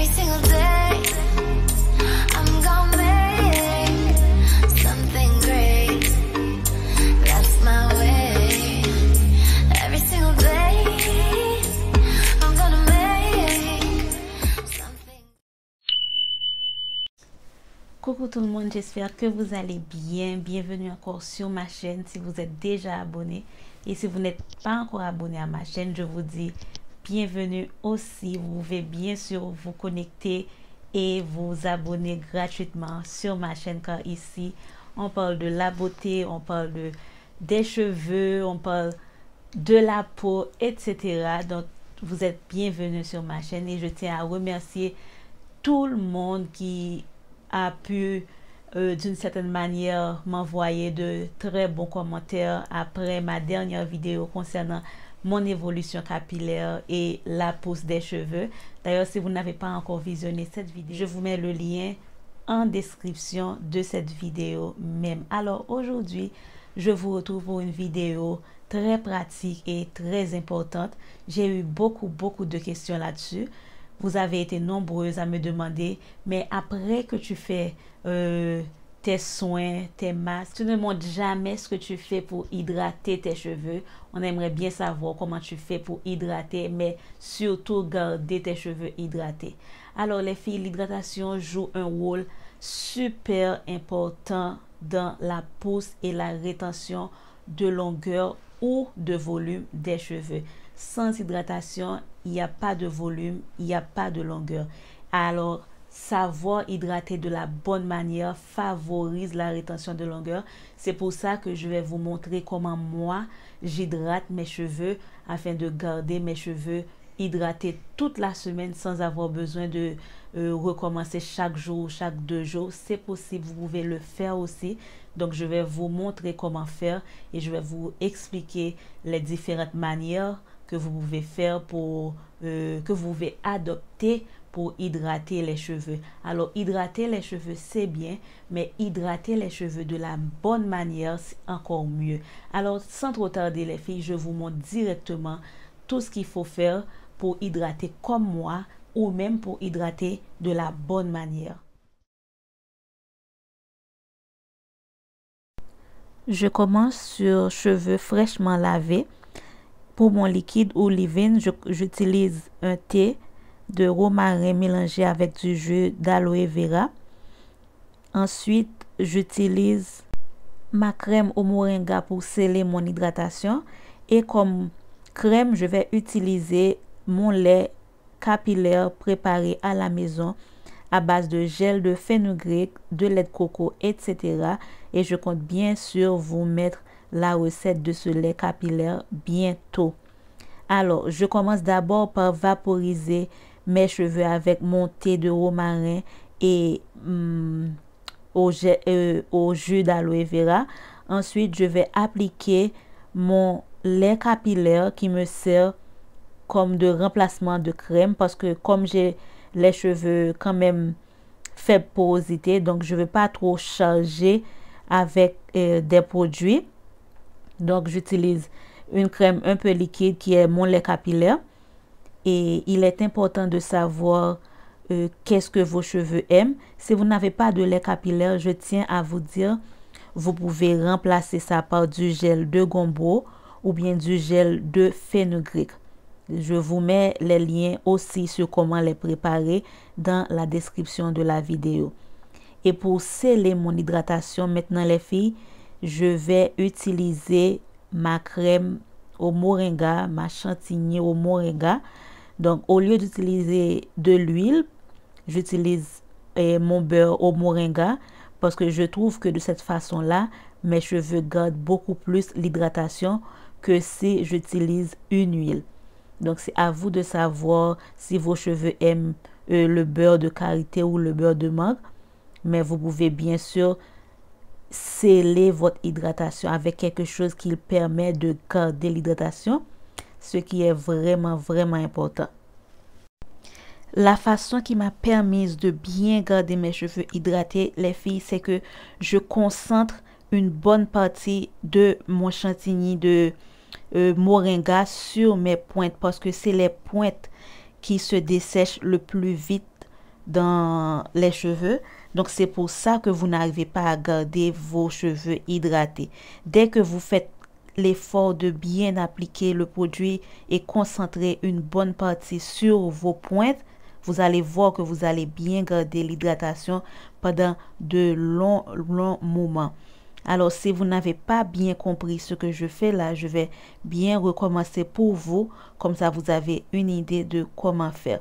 Every single day, I'm gonna make something great. That's my way. Every single day, I'm gonna make something. Coucou tout le monde, j'espère que vous allez bien. Bienvenue encore sur ma chaîne si vous êtes déjà abonné. Et si vous n'êtes pas encore abonné à ma chaîne, je vous dis bienvenue aussi. Vous pouvez bien sûr vous connecter et vous abonner gratuitement sur ma chaîne, car ici, on parle de la beauté, on parle des cheveux, on parle de la peau, etc. Donc, vous êtes bienvenue sur ma chaîne et je tiens à remercier tout le monde qui a pu d'une certaine manière m'envoyer de très bons commentaires après ma dernière vidéo concernant mon évolution capillaire et la pousse des cheveux. D'ailleurs, si vous n'avez pas encore visionné cette vidéo, je vous mets le lien en description de cette vidéo même. Alors aujourd'hui, je vous retrouve pour une vidéo très pratique et très importante. J'ai eu beaucoup de questions là-dessus. Vous avez été nombreuses à me demander, mais après que tu fais tes soins, tes masques, tu ne montres jamais ce que tu fais pour hydrater tes cheveux. On aimerait bien savoir comment tu fais pour hydrater, mais surtout garder tes cheveux hydratés. Alors les filles, l'hydratation joue un rôle super important dans la pousse et la rétention de longueur ou de volume des cheveux. Sans hydratation, il n'y a pas de volume, il n'y a pas de longueur. Alors, savoir hydrater de la bonne manière favorise la rétention de longueur. C'est pour ça que je vais vous montrer comment moi, j'hydrate mes cheveux afin de garder mes cheveux hydratés toute la semaine sans avoir besoin de recommencer chaque jour, chaque 2 jours. C'est possible, vous pouvez le faire aussi. Donc, je vais vous montrer comment faire et je vais vous expliquer les différentes manières que vous pouvez faire pour que vous pouvez adopter pour hydrater les cheveux. Alors, hydrater les cheveux, c'est bien, mais hydrater les cheveux de la bonne manière, c'est encore mieux. Alors, sans trop tarder, les filles, je vous montre directement tout ce qu'il faut faire pour hydrater comme moi ou même pour hydrater de la bonne manière. Je commence sur cheveux fraîchement lavés. Pour mon liquide ou leave-in, j'utilise un thé de romarin mélangé avec du jus d'aloe vera. Ensuite, j'utilise ma crème au moringa pour sceller mon hydratation. Et comme crème, je vais utiliser mon lait capillaire préparé à la maison à base de gel de fenugrec, de lait de coco, etc. Et je compte bien sûr vous mettre la recette de ce lait capillaire bientôt. Alors, je commence d'abord par vaporiser mes cheveux avec mon thé de romarin et au jus d'aloe vera. Ensuite, je vais appliquer mon lait capillaire qui me sert comme de remplacement de crème parce que comme j'ai les cheveux quand même faible porosité, donc je ne veux pas trop charger avec des produits. Donc, j'utilise une crème un peu liquide qui est mon lait capillaire. Et il est important de savoir qu'est-ce que vos cheveux aiment. Si vous n'avez pas de lait capillaire, je tiens à vous dire, vous pouvez remplacer ça par du gel de gombo ou bien du gel de fenugrec. Je vous mets les liens aussi sur comment les préparer dans la description de la vidéo. Et pour sceller mon hydratation, maintenant les filles, je vais utiliser ma crème au moringa, ma chantilly au moringa. Donc, au lieu d'utiliser de l'huile, j'utilise mon beurre au moringa parce que je trouve que de cette façon-là, mes cheveux gardent beaucoup plus l'hydratation que si j'utilise une huile. Donc, c'est à vous de savoir si vos cheveux aiment le beurre de karité ou le beurre de mangue. Mais vous pouvez bien sûr sceller votre hydratation avec quelque chose qui permet de garder l'hydratation, ce qui est vraiment important. La façon qui m'a permis de bien garder mes cheveux hydratés, les filles, c'est que je concentre une bonne partie de mon chantilly de moringa sur mes pointes parce que c'est les pointes qui se dessèchent le plus vite dans les cheveux. Donc, c'est pour ça que vous n'arrivez pas à garder vos cheveux hydratés. Dès que vous faites l'effort de bien appliquer le produit et concentrer une bonne partie sur vos pointes, vous allez voir que vous allez bien garder l'hydratation pendant de longs moments. Alors, si vous n'avez pas bien compris ce que je fais là, je vais bien recommencer pour vous. Comme ça, vous avez une idée de comment faire.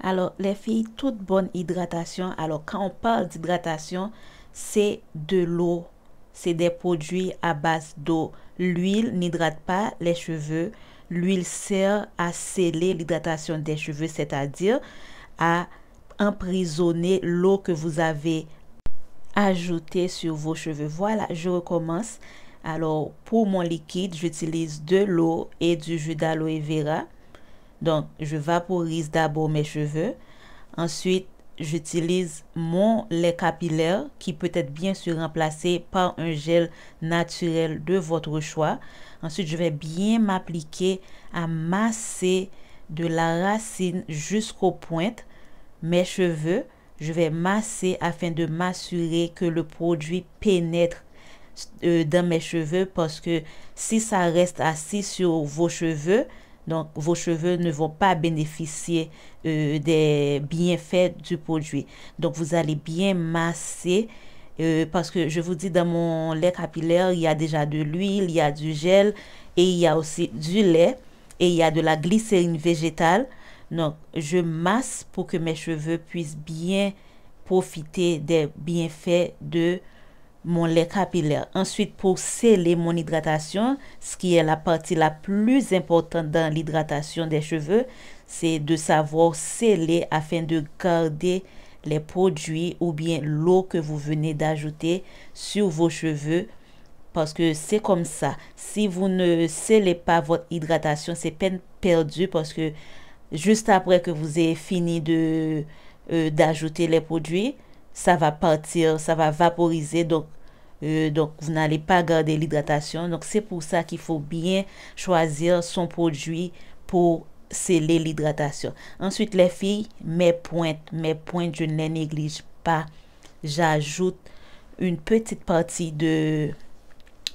Alors, les filles, toute bonne hydratation. Alors, quand on parle d'hydratation, c'est de l'eau. C'est des produits à base d'eau. L'huile n'hydrate pas les cheveux. L'huile sert à sceller l'hydratation des cheveux, c'est-à-dire à emprisonner l'eau que vous avez ajoutée sur vos cheveux. Voilà, je recommence. Alors, pour mon liquide, j'utilise de l'eau et du jus d'aloe vera. Donc, je vaporise d'abord mes cheveux. Ensuite, j'utilise mon lait capillaire qui peut être bien sûr remplacé par un gel naturel de votre choix. Ensuite, je vais bien m'appliquer à masser de la racine jusqu'aux pointes mes cheveux. Je vais masser afin de m'assurer que le produit pénètre dans mes cheveux, parce que si ça reste assis sur vos cheveux, donc vos cheveux ne vont pas bénéficier des bienfaits du produit. Donc vous allez bien masser parce que je vous dis, dans mon lait capillaire, il y a déjà de l'huile, il y a du gel et il y a aussi du lait et il y a de la glycérine végétale. Donc je masse pour que mes cheveux puissent bien profiter des bienfaits de mon lait capillaire. Ensuite, pour sceller mon hydratation, ce qui est la partie la plus importante dans l'hydratation des cheveux, c'est de savoir sceller afin de garder les produits ou bien l'eau que vous venez d'ajouter sur vos cheveux, parce que c'est comme ça. Si vous ne scellez pas votre hydratation, c'est peine perdue, parce que juste après que vous ayez fini d'ajouter les produits, ça va partir, ça va vaporiser, donc vous n'allez pas garder l'hydratation. Donc c'est pour ça qu'il faut bien choisir son produit pour sceller l'hydratation. Ensuite, les filles, mes pointes, je ne les néglige pas. J'ajoute une petite partie de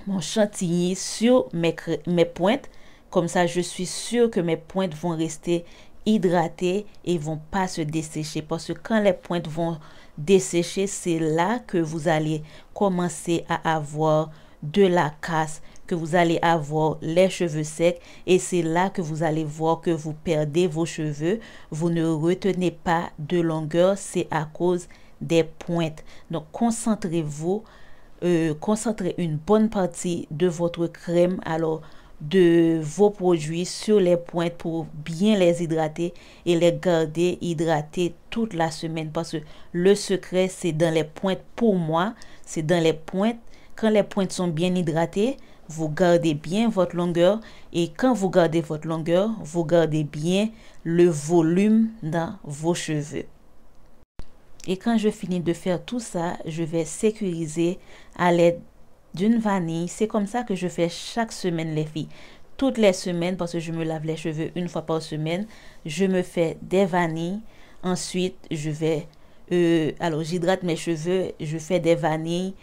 mon chantilly sur mes pointes. Comme ça, je suis sûre que mes pointes vont rester hydratées et vont pas se dessécher. Parce que quand les pointes vont dessécher, c'est là que vous allez commencer à avoir de la casse, que vous allez avoir les cheveux secs, et c'est là que vous allez voir que vous perdez vos cheveux. Vous ne retenez pas de longueur, c'est à cause des pointes. Donc concentrez-vous, concentrez une bonne partie de votre crème, alors de vos produits, sur les pointes pour bien les hydrater et les garder hydratés toute la semaine, parce que le secret, c'est dans les pointes. Pour moi, c'est dans les pointes. Quand les pointes sont bien hydratées, vous gardez bien votre longueur, et quand vous gardez votre longueur, vous gardez bien le volume dans vos cheveux. Et quand je finis de faire tout ça, je vais sécuriser à l'aide d'une vanille. C'est comme ça que je fais chaque semaine, les filles. Toutes les semaines, parce que je me lave les cheveux une fois par semaine, je me fais des vanilles. Ensuite, je vais alors j'hydrate mes cheveux, je fais des vanilles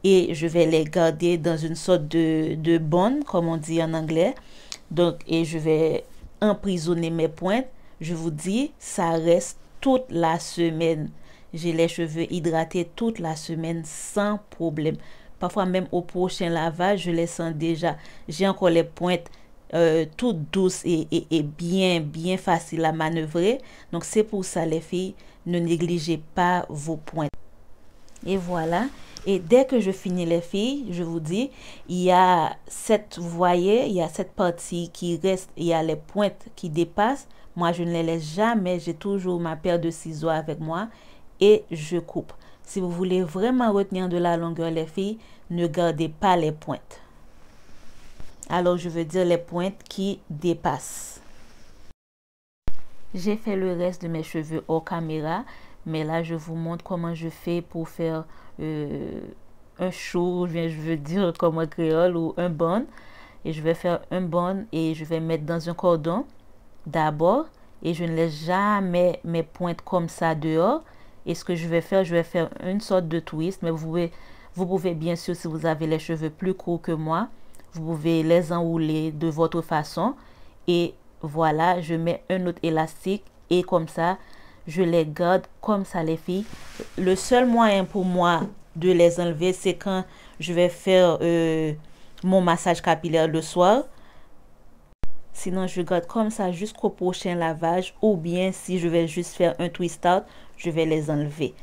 et je vais les garder dans une sorte de bonne, comme on dit en anglais. Donc, et je vais emprisonner mes pointes. Je vous dis, ça reste toute la semaine. J'ai les cheveux hydratés toute la semaine sans problème. Parfois même au prochain lavage, je les sens déjà. J'ai encore les pointes toutes douces et bien faciles à manœuvrer. Donc c'est pour ça, les filles, ne négligez pas vos pointes. Et voilà. Et dès que je finis, les filles, je vous dis, il y a vous voyez, il y a cette partie qui reste, il y a les pointes qui dépassent. Moi, je ne les laisse jamais. J'ai toujours ma paire de ciseaux avec moi et je coupe. Si vous voulez vraiment retenir de la longueur, les filles, ne gardez pas les pointes. Alors, je veux dire les pointes qui dépassent. J'ai fait le reste de mes cheveux hors caméra, mais là, je vous montre comment je fais pour faire un chou, je veux dire comme un créole, ou un bun. Et je vais faire un bun et je vais mettre dans un cordon d'abord, et je ne laisse jamais mes pointes comme ça dehors. Et ce que je vais faire une sorte de twist, mais vous pouvez bien sûr, si vous avez les cheveux plus courts que moi, vous pouvez les enrouler de votre façon. Et voilà, je mets un autre élastique et comme ça, je les garde comme ça les filles. Le seul moyen pour moi de les enlever, c'est quand je vais faire mon massage capillaire le soir. Sinon, je garde comme ça jusqu'au prochain lavage ou bien si je vais juste faire un twist out, je vais les enlever.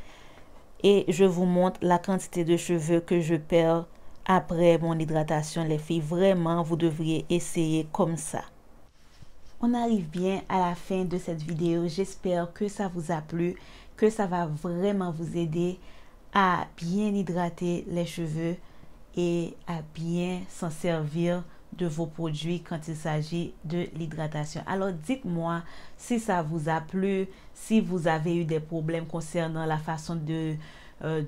Et je vous montre la quantité de cheveux que je perds après mon hydratation, les filles. Vraiment, vous devriez essayer comme ça. On arrive bien à la fin de cette vidéo. J'espère que ça vous a plu, que ça va vraiment vous aider à bien hydrater les cheveux et à bien s'en servir de vos produits quand il s'agit de l'hydratation. Alors dites-moi si ça vous a plu, si vous avez eu des problèmes concernant la façon de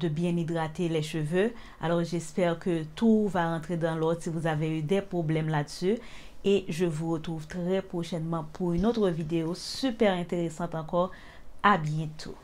bien hydrater les cheveux. Alors j'espère que tout va rentrer dans l'ordre si vous avez eu des problèmes là-dessus. Et je vous retrouve très prochainement pour une autre vidéo super intéressante encore. À bientôt.